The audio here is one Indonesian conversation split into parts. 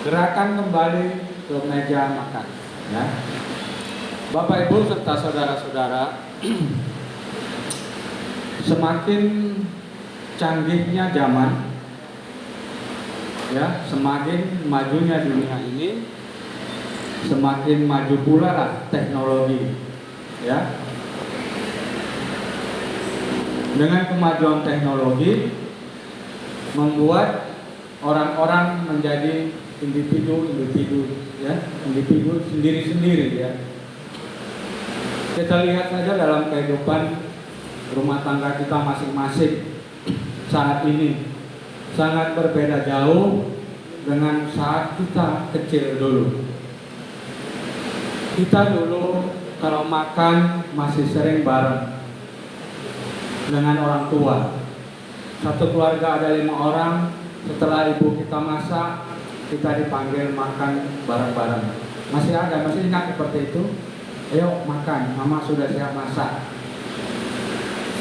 Gerakan kembali ke meja makan. Ya. Bapak Ibu serta saudara-saudara, semakin canggihnya zaman, ya, semakin majunya dunia ini, semakin maju pula lah teknologi, ya. Dengan kemajuan teknologi membuat orang-orang menjadi individu, ya, individu sendiri-sendiri, ya. Kita lihat saja dalam kehidupan rumah tangga kita masing-masing saat ini sangat berbeda jauh dengan saat kita kecil dulu. Kita dulu kalau makan masih sering bareng dengan orang tua. Satu keluarga ada 5 orang, setelah ibu kita masak, kita dipanggil makan bareng-bareng. Masih ada, masih ingat seperti itu? Ayo makan, mama sudah siap masak.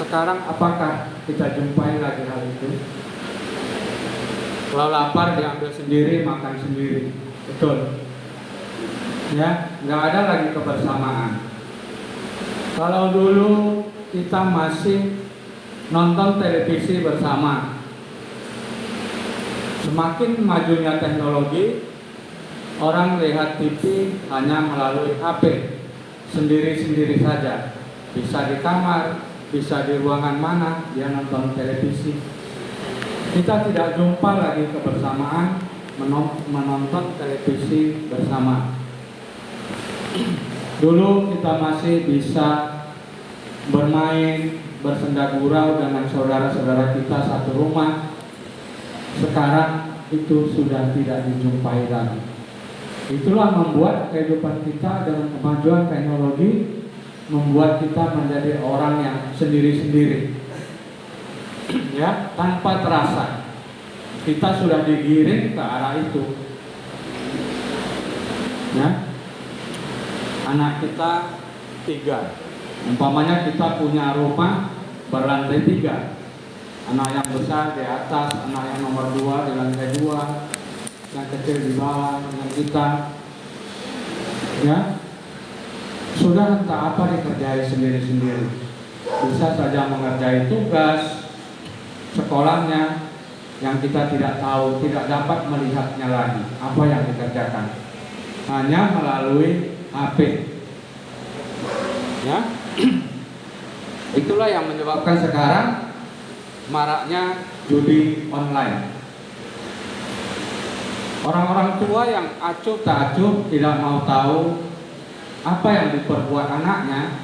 Sekarang apakah kita jumpai lagi hal itu? Kalau lapar diambil sendiri, makan sendiri. Betul. Ya, nggak ada lagi kebersamaan. Kalau dulu kita masih nonton televisi bersama. Semakin majunya teknologi, orang lihat TV hanya melalui HP, sendiri-sendiri saja. Bisa di kamar, bisa di ruangan mana dia nonton televisi. Kita tidak jumpa lagi kebersamaan menonton televisi bersama. Dulu kita masih bisa bermain, bersenda gurau dengan saudara-saudara kita satu rumah. Sekarang itu sudah tidak dijumpai lagi. Itulah membuat kehidupan kita dengan kemajuan teknologi membuat kita menjadi orang yang sendiri-sendiri, ya, tanpa terasa kita sudah digiring ke arah itu. Ya, anak kita 3, umpamanya kita punya rumah berlantai 3, anak yang besar di atas, anak yang nomor 2 di lantai 2, yang kecil di bawah dengan kita. Ya, sudah entah apa dikerjai sendiri-sendiri. Bisa saja mengerjai tugas sekolahnya yang kita tidak tahu, tidak dapat melihatnya lagi apa yang dikerjakan, hanya melalui HP. Ya, itulah yang menyebabkan sekarang maraknya judi online. Orang-orang tua yang acuh tak acuh tidak mau tahu apa yang diperbuat anaknya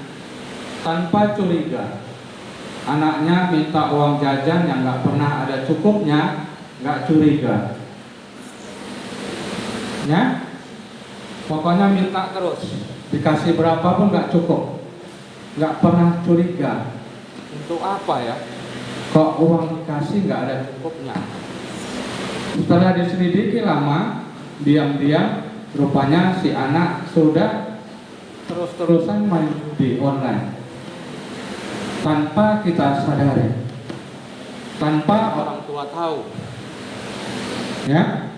tanpa curiga. Anaknya minta uang jajan yang nggak pernah ada cukupnya, nggak curiga. Ya, pokoknya minta terus, dikasih berapapun nggak cukup, nggak pernah curiga. Untuk apa ya? Kok uang dikasih nggak ada cukupnya? Setelah diselidiki lama, diam-diam rupanya si anak sudah terus-terusan main judi online tanpa kita sadari, tanpa orang tua tahu. Ya,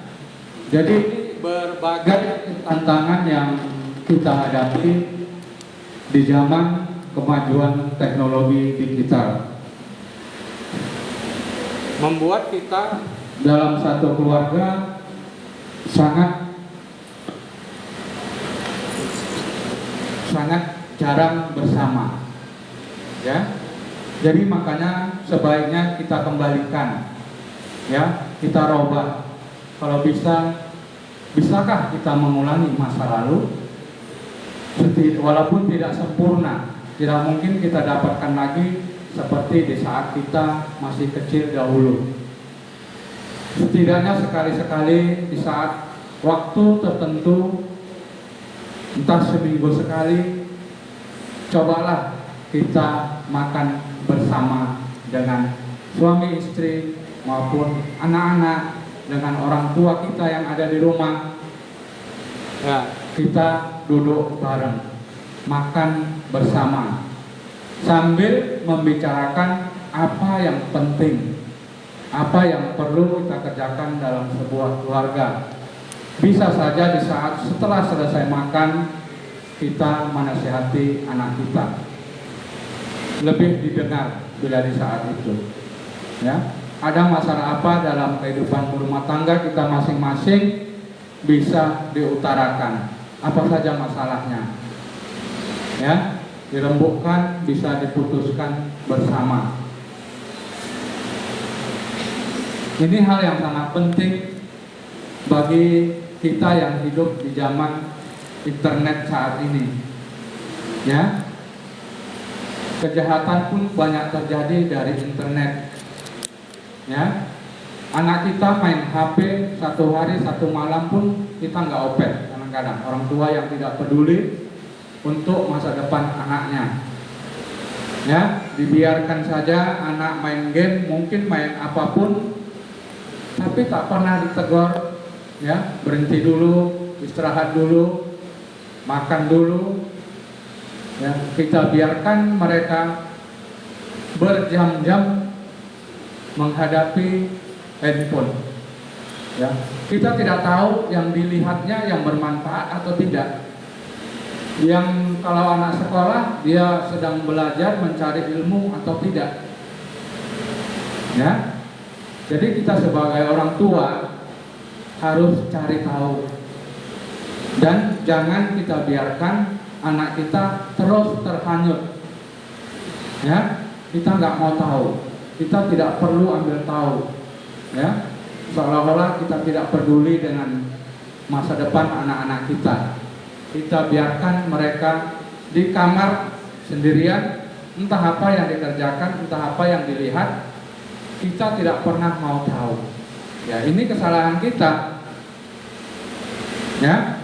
jadi berbagai tantangan yang kita hadapi di zaman kemajuan teknologi digital membuat kita dalam satu keluarga sangat jarang bersama. Ya, jadi makanya sebaiknya kita kembalikan, ya, kita robah. Kalau bisakah kita mengulangi masa lalu? Walaupun tidak sempurna, tidak mungkin kita dapatkan lagi seperti di saat kita masih kecil dahulu. Setidaknya sekali-sekali di saat waktu tertentu, entah seminggu sekali, cobalah kita makan bersama dengan suami istri maupun anak-anak, dengan orang tua kita yang ada di rumah. Ya, kita duduk bareng, makan bersama, sambil membicarakan apa yang penting, apa yang perlu kita kerjakan dalam sebuah keluarga. Bisa saja di saat setelah selesai makan kita menasihati anak kita, lebih didengar bila di saat itu. Ya, ada masalah apa dalam kehidupan berumah tangga kita masing-masing, bisa diutarakan apa saja masalahnya. Ya, dirembukkan, bisa diputuskan bersama. Ini hal yang sangat penting bagi kita yang hidup di zaman internet saat ini. Ya, kejahatan pun banyak terjadi dari internet. Ya, anak kita main HP satu hari satu malam pun kita nggak opet. Kadang-kadang orang tua yang tidak peduli untuk masa depan anaknya. Ya, dibiarkan saja anak main game, mungkin main apapun, tapi tak pernah ditegur. Ya, berhenti dulu, istirahat dulu, makan dulu. Ya, kita biarkan mereka berjam-jam menghadapi handphone. Ya, kita tidak tahu yang dilihatnya yang bermanfaat atau tidak. Yang kalau anak sekolah dia sedang belajar mencari ilmu atau tidak. Ya, jadi kita sebagai orang tua harus cari tahu, dan jangan kita biarkan anak kita terus terhanyut. Ya, kita nggak mau tahu, kita tidak perlu ambil tahu. Ya, seolah-olah kita tidak peduli dengan masa depan anak-anak kita. Kita biarkan mereka di kamar sendirian, entah apa yang dikerjakan, entah apa yang dilihat, kita tidak pernah mau tahu. Ya, ini kesalahan kita. Ya,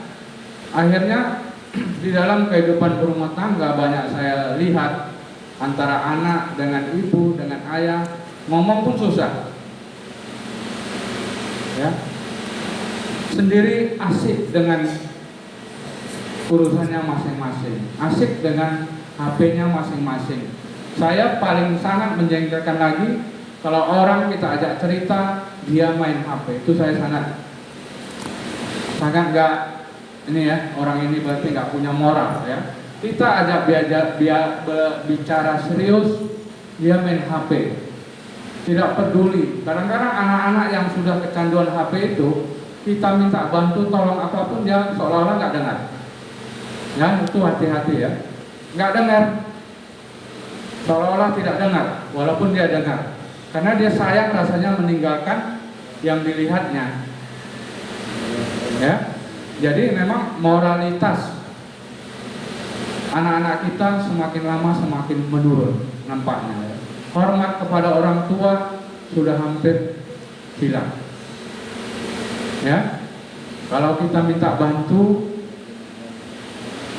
akhirnya di dalam kehidupan berumah tangga banyak saya lihat antara anak dengan ibu dengan ayah ngomong pun susah. Ya, sendiri asik dengan urusannya masing-masing, asik dengan HP-nya masing-masing. Saya paling sangat menjengkelkan lagi kalau orang kita ajak cerita dia main HP. Itu saya sangat nggak, ini ya, orang ini berarti nggak punya moral ya. Kita ajak bicara serius, dia main HP, tidak peduli. Kadang-kadang anak-anak yang sudah kecanduan HP itu, kita minta bantu tolong apapun dia seolah-olah nggak dengar. Ya, itu hati-hati ya, nggak dengar, seolah-olah tidak dengar, walaupun dia dengar, karena dia sayang rasanya meninggalkan yang dilihatnya. Ya, jadi memang moralitas anak-anak kita semakin lama semakin menurun nampaknya. Ya. Hormat kepada orang tua sudah hampir hilang. Ya, kalau kita minta bantu,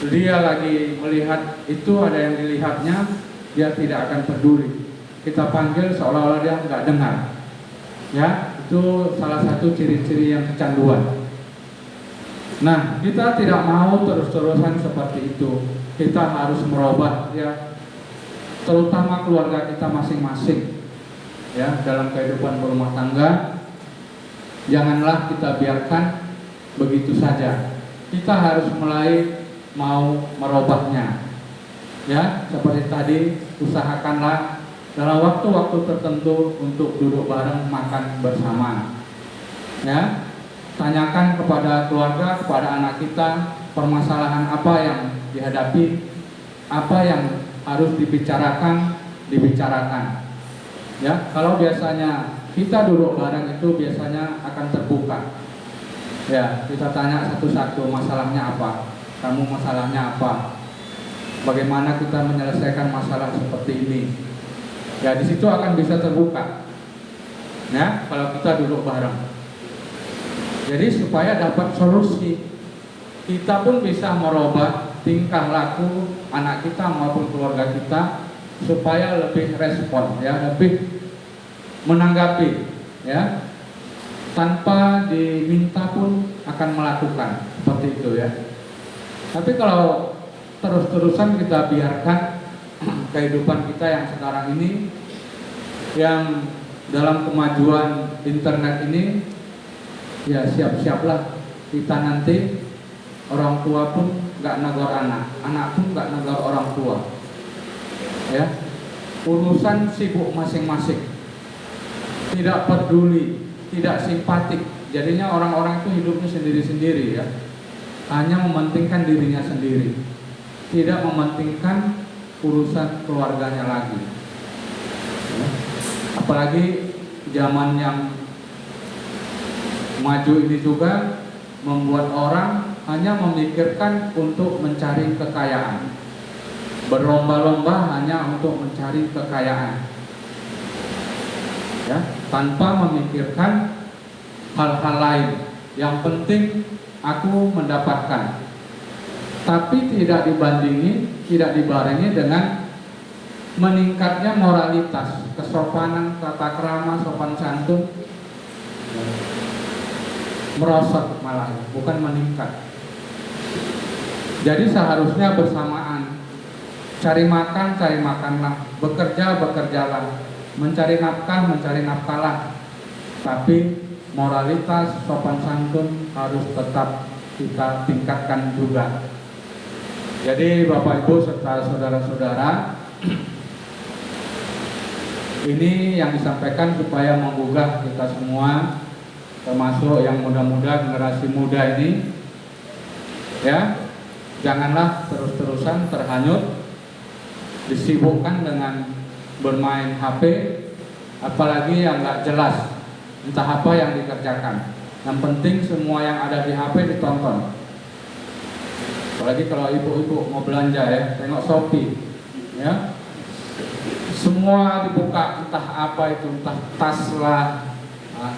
dia lagi melihat itu ada yang dilihatnya, dia tidak akan peduli. Kita panggil seolah-olah dia nggak dengar. Ya, itu salah satu ciri-ciri yang kecanduan. Nah, kita tidak mau terus-terusan seperti itu. Kita harus merubah ya, terutama keluarga kita masing-masing. Ya, dalam kehidupan berumah tangga, janganlah kita biarkan begitu saja. Kita harus mulai mau merubahnya. Ya, seperti tadi, usahakanlah dalam waktu-waktu tertentu untuk duduk bareng makan bersama. Ya, tanyakan kepada keluarga, kepada anak kita, permasalahan apa yang dihadapi, apa yang harus dibicarakan. Ya, kalau biasanya kita duduk bareng itu biasanya akan terbuka. Ya, kita tanya satu-satu masalahnya apa, kamu masalahnya apa, bagaimana kita menyelesaikan masalah seperti ini. Ya, di situ akan bisa terbuka. Ya, kalau kita duduk bareng. Jadi supaya dapat solusi, kita pun bisa merubah tingkah laku anak kita maupun keluarga kita supaya lebih respon, ya, lebih menanggapi, ya, tanpa diminta pun akan melakukan seperti itu ya. Tapi kalau terus-terusan kita biarkan kehidupan kita yang sekarang ini, yang dalam kemajuan internet ini, ya siap-siaplah kita nanti orang tua pun nggak negor anak, anak pun nggak negor orang tua. Ya, urusan sibuk masing-masing, tidak peduli, tidak simpatik. Jadinya orang-orang itu hidupnya sendiri-sendiri ya, hanya mementingkan dirinya sendiri, tidak mementingkan urusan keluarganya lagi. Ya. Apalagi zaman yang maju ini juga membuat orang hanya memikirkan untuk mencari kekayaan, berlomba-lomba hanya untuk mencari kekayaan, ya, tanpa memikirkan hal-hal lain. Yang penting aku mendapatkan, tapi tidak dibandingi, tidak dibarengi dengan meningkatnya moralitas, kesopanan, tata krama, sopan santun, merosot malah, bukan meningkat. Jadi seharusnya bersamaan, cari makanlah, bekerjalah, mencari nafkahlah, tapi moralitas, sopan santun harus tetap kita tingkatkan juga. Jadi Bapak Ibu serta saudara-saudara, ini yang disampaikan supaya menggugah kita semua, termasuk yang muda-muda, generasi muda ini, ya, janganlah terus-terusan terhanyut, disibukkan dengan bermain HP, apalagi yang nggak jelas, entah apa yang dikerjakan. Yang penting semua yang ada di HP ditonton. Apalagi kalau ibu-ibu mau belanja ya, tengok Shopee, ya, semua dibuka, entah apa itu, entah tas lah,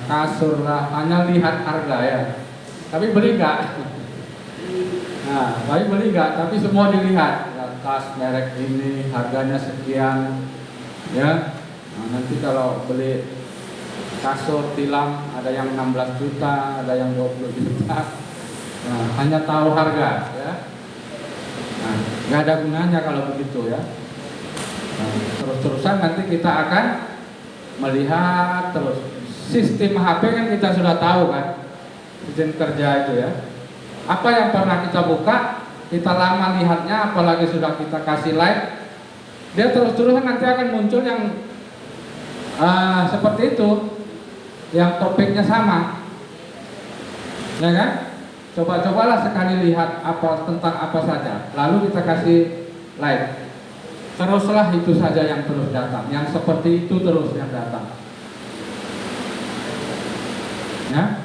kasur lah, hanya lihat harga ya. Tapi beli nggak? Nah, beli nggak? Tapi semua dilihat. Ya, tas merek ini harganya sekian, ya. Nah, nanti kalau beli kasur tilam ada yang 16 juta, ada yang 20 juta. Nah, hanya tahu harga, ya. Nah, nggak ada gunanya kalau begitu ya. Nah, terus-terusan nanti kita akan melihat terus. Sistem HP kan kita sudah tahu kan, sistem kerja itu ya. Apa yang pernah kita buka, kita lama lihatnya, apalagi sudah kita kasih like, dia terus-terusan nanti akan muncul yang seperti itu, yang topiknya sama, ya kan? Coba-cobalah sekali lihat apa tentang apa saja, lalu kita kasih like. Teruslah itu saja yang terus datang, yang seperti itu terus yang datang. Ya,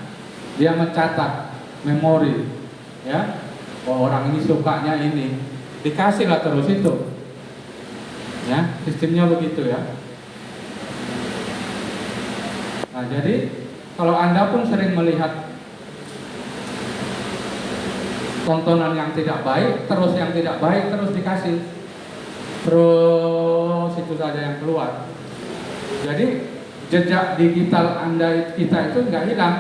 dia mencatat memori, ya, oh, orang ini sukanya ini, dikasihlah terus itu, ya, sistemnya begitu ya. Nah, jadi kalau Anda pun sering melihat tontonan yang tidak baik, terus yang tidak baik terus dikasih, terus itu saja yang keluar. Jadi jejak digital Anda, kita itu nggak hilang.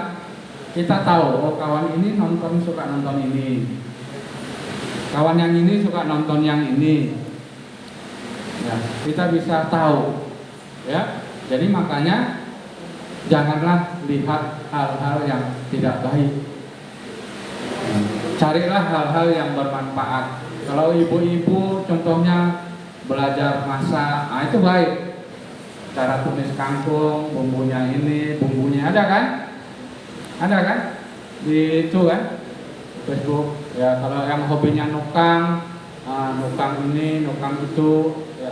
Kita tahu, oh kawan ini suka nonton ini, kawan yang ini suka nonton yang ini, ya, kita bisa tahu, ya. Jadi makanya janganlah lihat hal-hal yang tidak baik, carilah hal-hal yang bermanfaat. Kalau ibu-ibu contohnya belajar masak, nah itu baik. Cara tumis kangkung, bumbunya ini, bumbunya ada kan? Ada kan? Di itu kan? Facebook. Ya, kalau yang hobinya nukang, nukang ini, nukang itu, ya.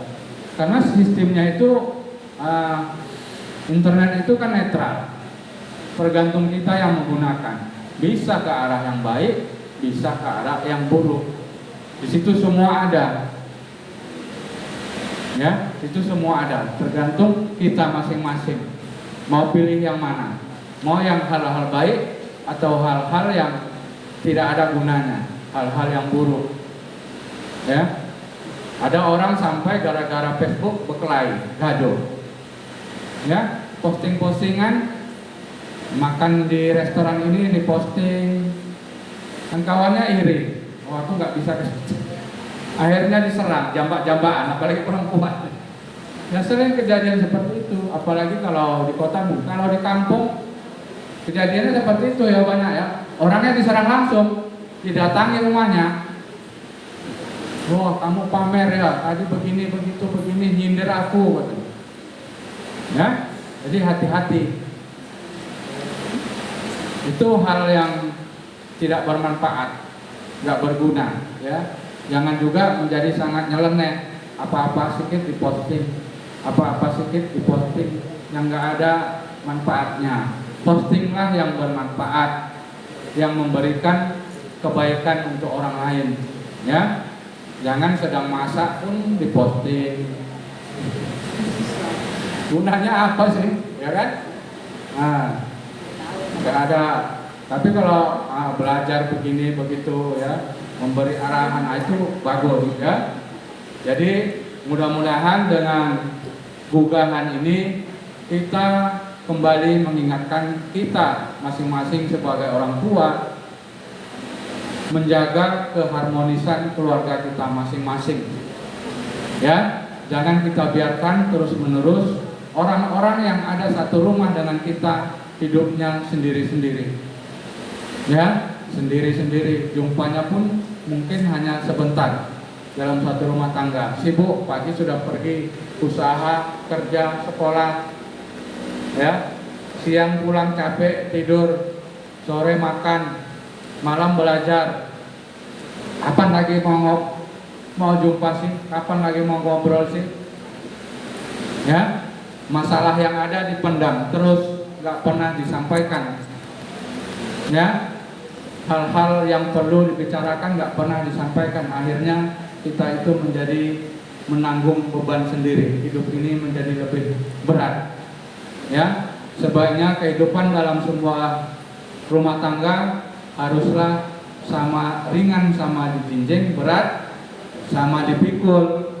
Karena sistemnya itu internet itu kan netral. Tergantung kita yang menggunakan. Bisa ke arah yang baik, bisa ke arah yang buruk. Di situ semua ada. Ya, itu semua ada, tergantung kita masing-masing mau pilih yang mana, mau yang hal-hal baik atau hal-hal yang tidak ada gunanya, hal-hal yang buruk. Ya, ada orang sampai gara-gara Facebook berkelahi, gaduh, ya, posting-postingan makan di restoran ini diposting, kan kawannya iri, oh aku nggak bisa ke situ. Akhirnya diserang, jambak-jambakan, apalagi perempuan. Ya sering kejadian seperti itu, apalagi kalau di kota, kalau di kampung kejadiannya seperti itu ya banyak ya. orangnya diserang langsung, didatangi rumahnya. Wah, kamu pamer ya, tadi begini, begitu, begini, nyindir aku, katanya. Ya, jadi hati-hati. Itu hal yang tidak bermanfaat, nggak berguna, ya. Jangan juga menjadi sangat nyeleneh, apa-apa sedikit diposting, apa-apa sedikit diposting, yang nggak ada manfaatnya. Postinglah yang bermanfaat, yang memberikan kebaikan untuk orang lain, ya. Jangan sedang masak pun diposting. Gunanya apa sih, ya kan? Nah, nggak ada. Tapi kalau belajar begini begitu, ya, memberi arahan, itu bagus, ya. Jadi mudah-mudahan dengan unggahan ini kita kembali mengingatkan kita masing-masing sebagai orang tua menjaga keharmonisan keluarga kita masing-masing. Ya, jangan kita biarkan terus-menerus orang-orang yang ada satu rumah dengan kita hidupnya sendiri-sendiri. Ya, sendiri-sendiri, jumpanya pun mungkin hanya sebentar dalam satu rumah tangga. Sibuk, pagi sudah pergi usaha, kerja, sekolah. Ya, siang pulang capek, tidur, sore makan, malam belajar. Kapan lagi mau jumpa sih? Kapan lagi mau ngobrol sih? Ya, masalah yang ada dipendam terus, nggak pernah disampaikan. Ya, hal-hal yang perlu dibicarakan nggak pernah disampaikan. Akhirnya kita itu menjadi menanggung beban sendiri. Hidup ini menjadi lebih berat. Ya, sebaiknya kehidupan dalam sebuah rumah tangga haruslah sama ringan, sama dijinjing, berat sama dipikul,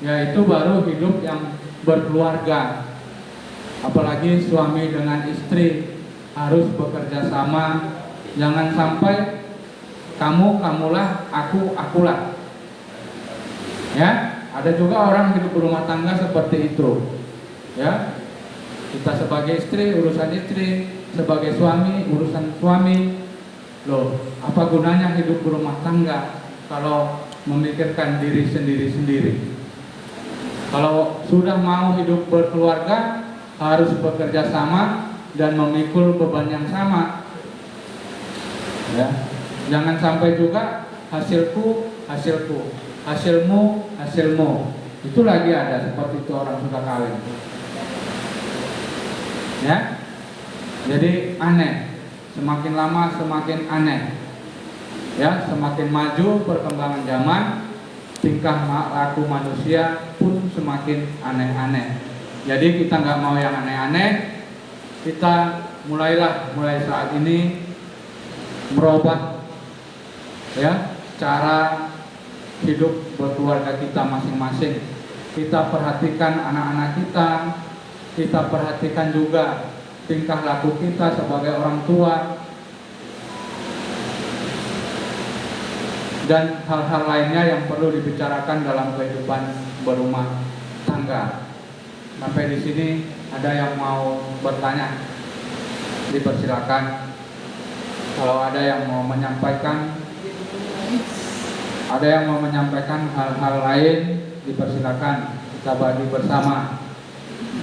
yaitu baru hidup yang berkeluarga. Apalagi suami dengan istri harus bekerja sama. Jangan sampai kamulah, akulah. Ya, ada juga orang hidup berumah tangga seperti itu. Ya, kita sebagai istri urusan istri, sebagai suami urusan suami. Loh, apa gunanya hidup berumah tangga kalau memikirkan diri sendiri-sendiri? Kalau sudah mau hidup berkeluarga, harus bekerja sama dan memikul beban yang sama. Ya, jangan sampai juga hasilku, hasilmu. Itu lagi ada seperti itu orang sudah kawin. Ya, jadi aneh. Semakin lama semakin aneh. Ya, semakin maju perkembangan zaman, tingkah laku manusia pun semakin aneh-aneh. Jadi kita nggak mau yang aneh-aneh. Kita mulai saat ini merubah, ya, cara hidup berkeluarga kita masing-masing. Kita perhatikan anak-anak kita perhatikan juga tingkah laku kita sebagai orang tua, dan hal-hal lainnya yang perlu dibicarakan dalam kehidupan berumah tangga. Sampai di sini ada yang mau bertanya, dipersilakan. Kalau ada yang mau menyampaikan, hal-hal lain, dipersilakan. Kita bagi bersama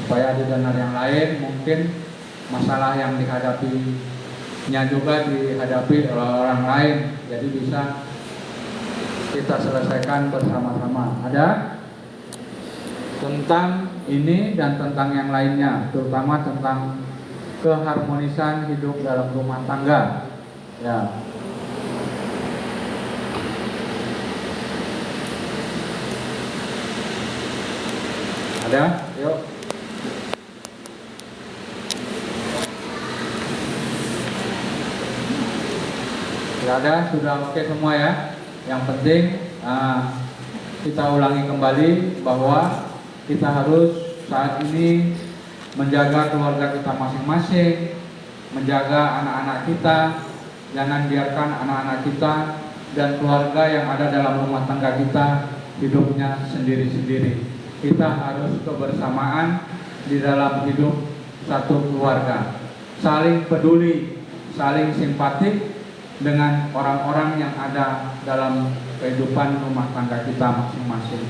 supaya didengar yang lain. Mungkin masalah yang dihadapinya juga dihadapi oleh orang lain, jadi bisa kita selesaikan bersama-sama. Ada tentang ini dan tentang yang lainnya, terutama tentang keharmonisan hidup dalam rumah tangga. Ya. Ada? Yuk. Tidak ada, sudah oke semua ya. Yang penting kita ulangi kembali bahwa kita harus saat ini menjaga keluarga kita masing-masing, menjaga anak-anak kita. Jangan biarkan anak-anak kita dan keluarga yang ada dalam rumah tangga kita hidupnya sendiri-sendiri. Kita harus kebersamaan di dalam hidup satu keluarga, saling peduli, saling simpatik, dengan orang-orang yang ada dalam kehidupan rumah tangga kita masing-masing.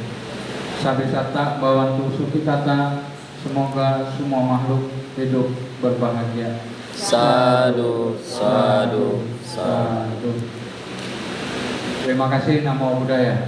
Sabisata bawantu sukitata, semoga semua makhluk hidup berbahagia. Sadu, sadu, sadu. Terima kasih. Namo Buddhaya.